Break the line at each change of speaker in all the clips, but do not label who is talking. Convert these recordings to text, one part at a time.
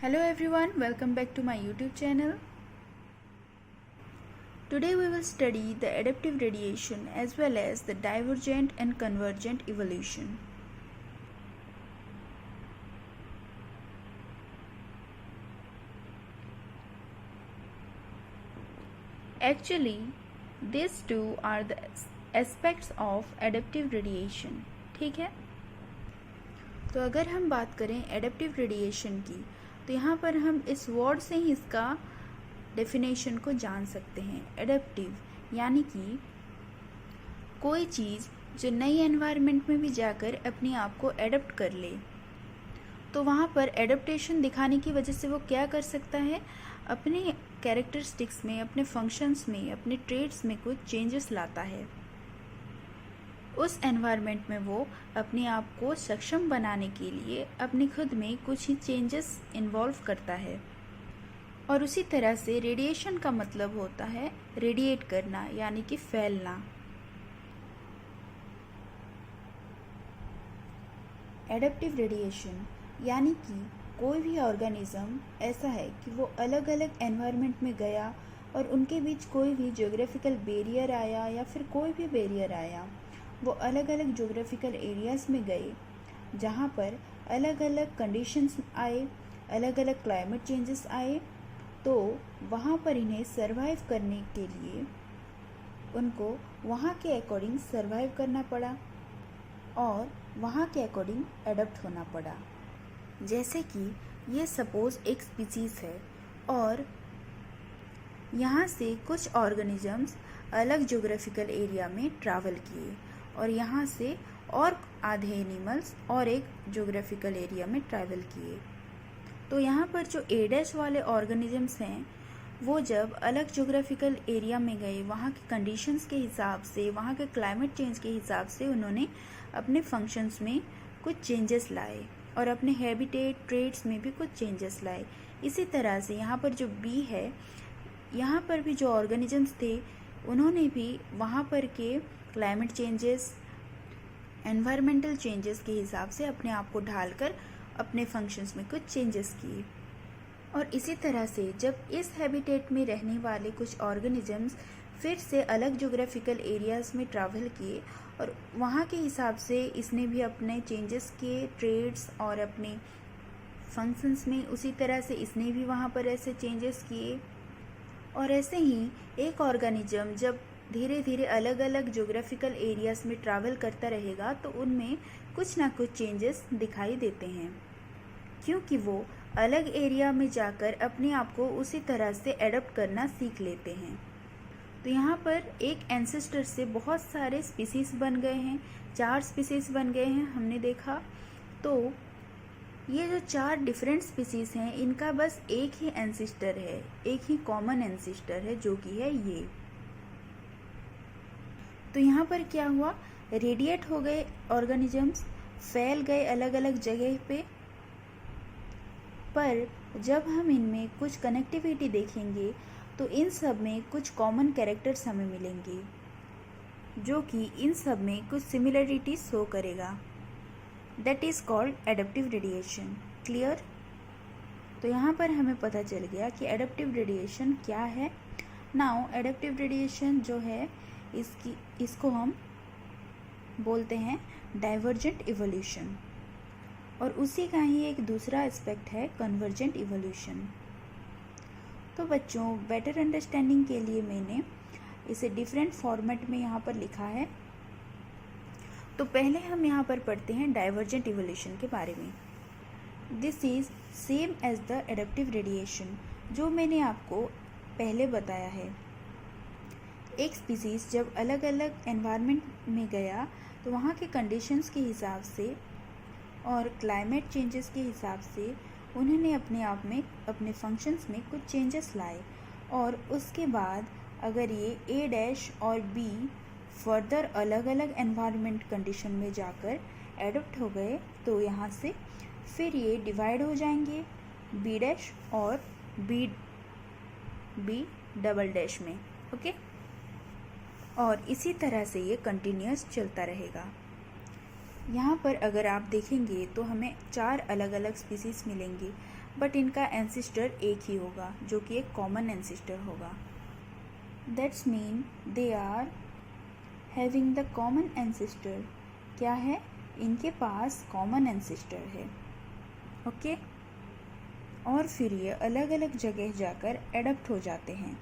Hello everyone, welcome back to my YouTube channel. Today we will study the adaptive radiation as well as the divergent and convergent evolution. Actually, these two are the aspects of adaptive radiation. ठीक है, तो अगर हम बात करें adaptive radiation की तो यहाँ पर हम इस वर्ड से ही इसका डेफिनेशन को जान सकते हैं। एडेप्टिव यानी कि कोई चीज़ जो नई एनवायरनमेंट में भी जाकर अपने आप को एडप्ट कर ले, तो वहाँ पर एडप्टेशन दिखाने की वजह से वो क्या कर सकता है, अपने कैरेक्टरिस्टिक्स में, अपने फंक्शंस में, अपने ट्रेड्स में कुछ चेंजेस लाता है। उस एनवायरनमेंट में वो अपने आप को सक्षम बनाने के लिए अपने खुद में कुछ ही चेंजेस इन्वॉल्व करता है। और उसी तरह से रेडिएशन का मतलब होता है रेडिएट करना यानी कि फैलना। एडेप्टिव रेडिएशन यानी कि कोई भी ऑर्गेनिज्म ऐसा है कि वो अलग अलग एनवायरनमेंट में गया और उनके बीच कोई भी ज्योग्राफिकल बैरियर आया या फिर कोई भी बैरियर आया, वो अलग अलग ज्योग्राफिकल एरियाज़ में गए जहाँ पर अलग अलग कंडीशंस आए, अलग अलग क्लाइमेट चेंजेस आए, तो वहाँ पर इन्हें सरवाइव करने के लिए उनको वहाँ के अकॉर्डिंग सरवाइव करना पड़ा और वहाँ के अकॉर्डिंग एडप्ट होना पड़ा। जैसे कि ये सपोज़ एक स्पीसीज़ है और यहाँ से कुछ ऑर्गेनिजम्स अलग ज्योग्राफिकल एरिया में ट्रैवल किए और यहाँ से और आधे एनिमल्स और एक ज्योग्राफिकल एरिया में ट्रैवल किए। तो यहाँ पर जो ए डैश वाले ऑर्गेनिजम्स हैं वो जब अलग ज्योग्राफिकल एरिया में गए, वहाँ के कंडीशंस के हिसाब से, वहाँ के क्लाइमेट चेंज के हिसाब से उन्होंने अपने फंक्शंस में कुछ चेंजेस लाए और अपने हैबिटेट ट्रेड्स में भी कुछ चेंजेस लाए। इसी तरह से यहाँ पर जो बी है, यहाँ पर भी जो ऑर्गेनिजम्स थे उन्होंने भी वहाँ पर के क्लाइमेट चेंजेस, एनवायरमेंटल चेंजेस के हिसाब से अपने आप को ढालकर अपने फंक्शंस में कुछ चेंजेस किए। और इसी तरह से जब इस हैबिटेट में रहने वाले कुछ ऑर्गेनिजम्स फिर से अलग ज्योग्राफिकल एरियाज़ में ट्रैवल किए और वहाँ के हिसाब से इसने भी अपने चेंजेस किए ट्रेड्स और अपने फंक्शंस में, उसी तरह से इसने भी वहाँ पर ऐसे चेंजेस किए। और ऐसे ही एक ऑर्गेनिज्म जब धीरे धीरे अलग अलग ज्योग्राफिकल एरियाज़ में ट्रैवल करता रहेगा तो उनमें कुछ ना कुछ चेंजेस दिखाई देते हैं, क्योंकि वो अलग एरिया में जाकर अपने आप को उसी तरह से एडप्ट करना सीख लेते हैं। तो यहाँ पर एक एंसेस्टर से बहुत सारे स्पीसीज़ बन गए हैं, 4 स्पीसीज़ बन गए हैं हमने देखा। तो ये जो 4 डिफरेंट स्पीसीज़ हैं इनका बस एक ही एंसेस्टर है, एक ही कॉमन एंसेस्टर है जो कि है ये। तो यहाँ पर क्या हुआ, रेडिएट हो गए ऑर्गेनिजम्स, फैल गए अलग अलग जगह पे, पर जब हम इनमें कुछ कनेक्टिविटी देखेंगे तो इन सब में कुछ कॉमन कैरेक्टर्स हमें मिलेंगे जो कि इन सब में कुछ सिमिलरिटी शो करेगा। That is called adaptive radiation. Clear? तो यहाँ पर हमें पता चल गया कि एडेप्टिव रेडिएशन क्या है। नाउ एडेप्टिव रेडिएशन जो है इसको हम बोलते हैं डाइवर्जेंट इवोल्यूशन, और उसी का ही एक दूसरा एस्पेक्ट है कन्वर्जेंट इवोल्यूशन। तो बच्चों, बेटर अंडरस्टैंडिंग के लिए मैंने इसे डिफरेंट फॉर्मेट में यहाँ पर लिखा है। तो पहले हम यहाँ पर पढ़ते हैं डाइवर्जेंट इवोल्यूशन के बारे में। This is same as the adaptive radiation, जो मैंने आपको पहले बताया है। एक स्पीसीज़ जब अलग अलग एनवायरनमेंट में गया तो वहाँ के कंडीशंस के हिसाब से और क्लाइमेट चेंजेस के हिसाब से उन्होंने अपने आप में, अपने फंक्शंस में कुछ चेंजेस लाए। और उसके बाद अगर ये ए डैश और बी फर्दर अलग अलग एनवायरनमेंट कंडीशन में जाकर एडप्ट हो गए तो यहाँ से फिर ये डिवाइड हो जाएंगे बी डैश और बी डबल डैश में। ओके, और इसी तरह से ये कंटिन्यूस चलता रहेगा। यहाँ पर अगर आप देखेंगे तो हमें 4 अलग अलग स्पीसीज़ मिलेंगे। बट इनका एंसिस्टर एक ही होगा, जो कि एक कॉमन एंसिस्टर होगा। That's mean they are having the common ancestor. क्या है? इनके पास कॉमन एंसिस्टर है। ओके और फिर ये अलग अलग जगह जाकर एडप्ट हो जाते हैं।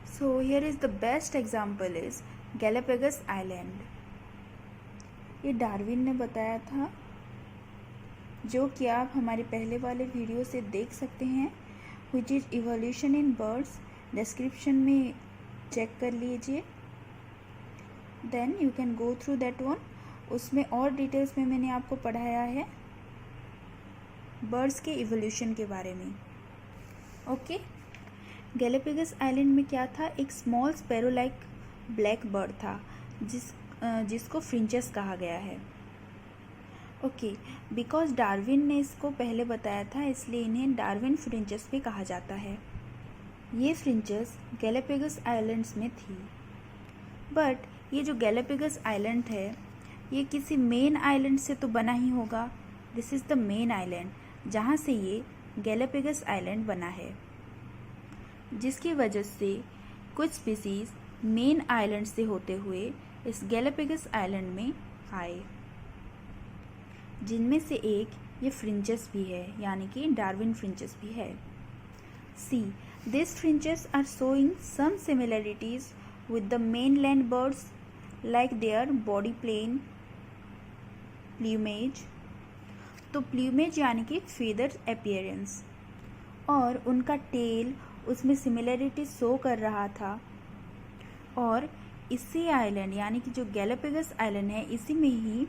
So here is the best example is Galapagos island. ये डार्विन ने बताया था, जो कि आप हमारे पहले वाले वीडियो से देख सकते हैं, which is evolution in birds. Description में चेक कर लीजिए, then you can go through that one. उसमें और डिटेल्स में मैंने आपको पढ़ाया है बर्ड्स के इवोल्यूशन के बारे में। ओके गैलापागोस आइलैंड में क्या था? एक small sparrow like black bird था, जिसको फ्रिंचेस कहा गया है। ओके बिकॉज डार्विन ने इसको पहले बताया था, इसलिए इन्हें डार्विन फ्रिंचेस भी कहा जाता है। ये फ्रिंचेस गैलापागोस आइलैंड्स में थी। बट ये जो गैलापागोस आइलैंड है, ये किसी मेन आइलैंड से तो बना ही होगा। This is the main island, जहाँ से ये गैलापागोस आइलैंड बना है, जिसकी वजह से कुछ स्पीसीज मेन आइलैंड से होते हुए इस गैलापागोस आइलैंड में आए, जिनमें से एक ये फ्रिंचेस भी है, यानी कि डार्विन फ्रिंचेस भी है। See this finches are showing some similarities with the mainland birds like their body plumage। तो प्ल्यूमेज यानी कि फेदर अपीयरेंस, और उनका टेल उसमें सिमिलरिटी शो कर रहा था। और इसी आइलैंड यानी कि जो गैलापागोस आइलैंड है, इसी में ही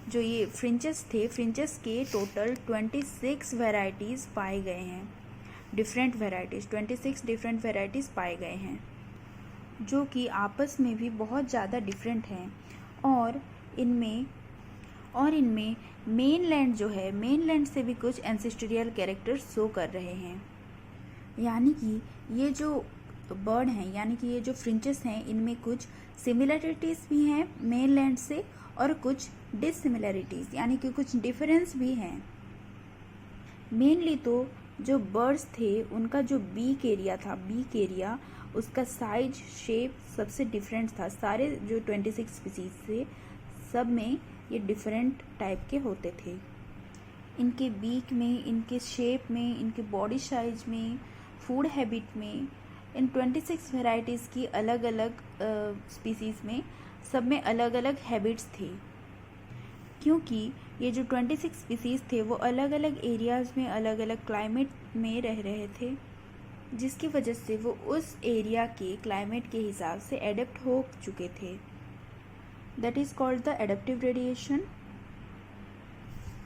जो ये फ्रिंचेस थे, फ्रिंचेस के टोटल 26 वेराइटीज़ पाए गए हैं। डिफरेंट वेराइटीज़ 26 डिफरेंट वेराइटीज़ पाए गए हैं, जो कि आपस में भी बहुत ज़्यादा डिफरेंट हैं। और इनमें मेनलैंड जो है, मेनलैंड से भी कुछ एंसेस्टोरियल कैरेक्टर्स शो कर रहे हैं। यानी कि ये जो बर्ड हैं, यानी कि ये जो फ्रिंचेस हैं, इनमें कुछ सिमिलरिटीज़ भी हैं मेनलैंड से और कुछ डिससिमिलरिटीज़ यानी कि कुछ डिफरेंस भी हैं। मेनली तो जो बर्ड्स थे, उनका जो बीक एरिया था, बीक एरिया उसका साइज शेप सबसे डिफरेंट था। सारे जो 26 स्पीसीज थे, सब में ये डिफरेंट टाइप के होते थे। इनके बीक में, इनके शेप में, इनके बॉडी साइज में, फूड हैबिट में, इन 26 वेराइटीज़ की अलग अलग स्पीसीज में, सब में अलग अलग हैबिट्स थे। क्योंकि ये जो 26 स्पीसीज थे, वो अलग अलग एरियाज़ में, अलग अलग क्लाइमेट में रह रहे थे, जिसकी वजह से वो उस एरिया के क्लाइमेट के हिसाब से एडेप्ट हो चुके थे। That is called the adaptive radiation.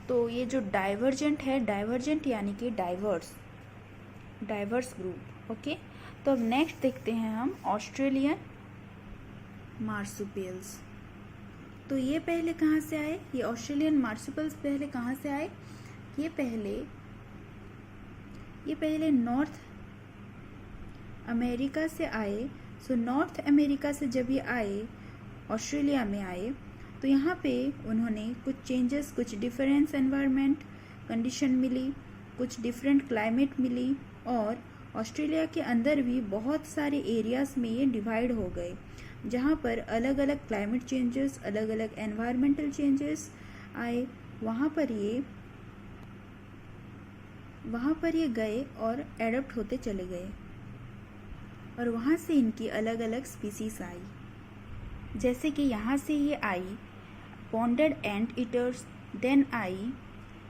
तो ये जो डाइवर्जेंट है, डाइवर्जेंट यानी कि डाइवर्स ग्रुप। ओके तो अब नेक्स्ट देखते हैं हम ऑस्ट्रेलियन मार्सुपियल्स। तो ये पहले कहाँ से आए? ये ऑस्ट्रेलियन मार्सुपियल्स पहले कहाँ से आए? ये पहले नॉर्थ अमेरिका से आए। सो नॉर्थ अमेरिका से जब ये आए, ऑस्ट्रेलिया में आए, तो यहाँ पे उन्होंने कुछ चेंजेस, कुछ डिफरेंस एनवायरनमेंट कंडीशन मिली, कुछ डिफरेंट क्लाइमेट मिली, और ऑस्ट्रेलिया के अंदर भी बहुत सारे एरियाज़ में ये डिवाइड हो गए, जहाँ पर अलग अलग क्लाइमेट चेंजेस, अलग अलग एनवायरमेंटल चेंजेस आए। वहाँ पर ये गए और एडप्ट होते चले गए, और वहाँ से इनकी अलग अलग स्पीसीज आई। जैसे कि यहाँ से ये आई पॉन्डेड एंट ईटर्स, देन आई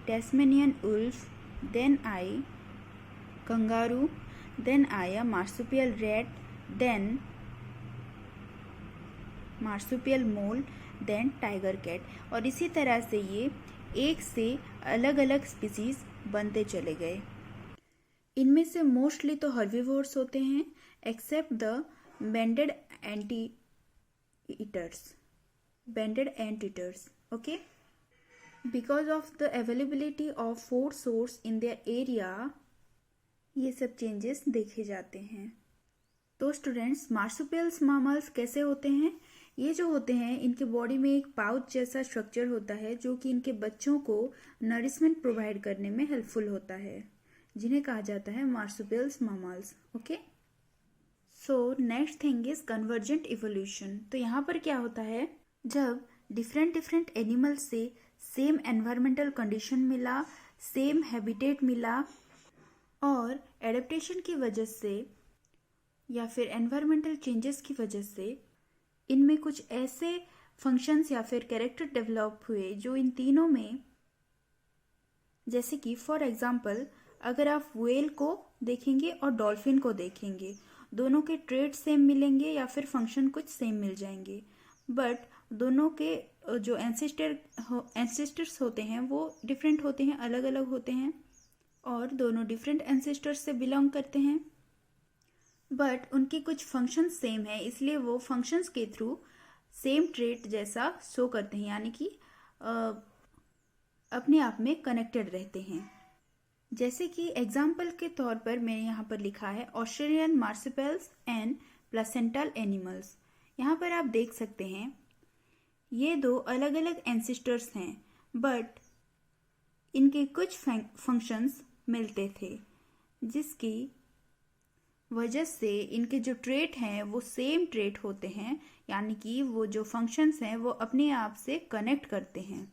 टेस्मेनियन उल्फ, देन आई कंगारू, देन आया marsupial rat, then marsupial mole, then tiger cat. और इसी तरह से ये एक से अलग अलग स्पीसीज बनते चले गए। इनमें से मोस्टली तो हर्बीवोर्स होते हैं, except the banded ant eaters. Okay because of the availability of food source in their area, ये सब चेंजेस देखे जाते हैं। तो स्टूडेंट्स, मार्सुपियल्स मामल्स कैसे होते हैं? ये जो होते हैं, इनके बॉडी में एक पाउच जैसा स्ट्रक्चर होता है, जो कि इनके बच्चों को नरिशमेंट प्रोवाइड करने में हेल्पफुल होता है। जिन्हें कहा जाता है marsupials mammals. Okay, so next thing is convergent evolution. तो यहाँ पर क्या होता है, जब डिफरेंट डिफरेंट एनिमल्स से सेम एनवायरमेंटल कंडीशन मिला, सेम हैबिटेट मिला, और एडेप्टेशन की वजह से या फिर एनवायरमेंटल चेंजेस की वजह से इनमें कुछ ऐसे फंक्शंस या फिर कैरेक्टर डेवलप हुए जो इन तीनों में, जैसे कि फॉर एग्जांपल अगर आप व्हेल को देखेंगे और डॉल्फिन को देखेंगे, दोनों के ट्रेड सेम मिलेंगे या फिर फंक्शन कुछ सेम मिल जाएंगे, बट दोनों के जो एंसेस्टर्स होते हैं वो डिफरेंट होते हैं, अलग अलग होते हैं, और दोनों डिफरेंट एंसेस्टर्स से बिलोंग करते हैं, बट उनके कुछ फंक्शंस सेम है, इसलिए वो फंक्शंस के थ्रू सेम ट्रेट जैसा शो करते हैं, यानी कि अपने आप में कनेक्टेड रहते हैं। जैसे कि एग्जाम्पल के तौर पर मैंने यहाँ पर लिखा है Australian marsupials and placental animals. यहाँ पर आप देख सकते हैं ये दो अलग अलग एंसेस्टर्स हैं, बट इनके कुछ फंक्शंस मिलते थे, जिसकी वजह से इनके जो ट्रेट हैं वो सेम ट्रेट होते हैं, यानी कि वो जो फंक्शंस हैं वो अपने आप से कनेक्ट करते हैं।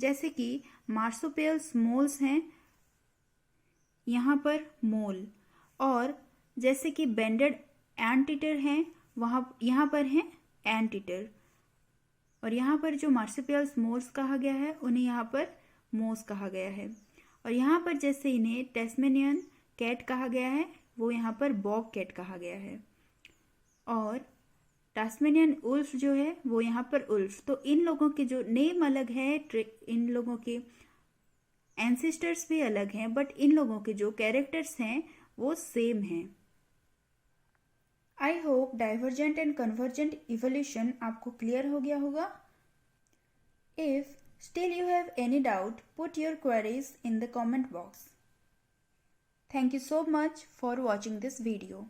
जैसे कि मार्सुपियल्स मोल्स हैं, यहाँ पर मोल, और जैसे कि बेंडेड एंटीटर हैं, यहाँ पर हैं एंटीटर, और यहाँ पर जो मार्सुपियल्स मोल्स कहा गया है उन्हें यहाँ पर मोस कहा गया है, और यहाँ पर जैसे इन्हें टेस्मेनियन कैट कहा गया है वो यहाँ पर बॉब कैट कहा गया है, और टास्मेनियन उल्फ जो है वो यहाँ पर उल्फ। तो इन लोगों के जो नेम अलग है, इन लोगों के एंसेस्टर्स भी अलग हैं, बट इन लोगों के जो कैरेक्टर्स हैं वो सेम हैं। I hope divergent and convergent evolution आपको क्लियर हो गया होगा। If still you have any doubt, put your queries in the comment box. Thank you so much for watching this video.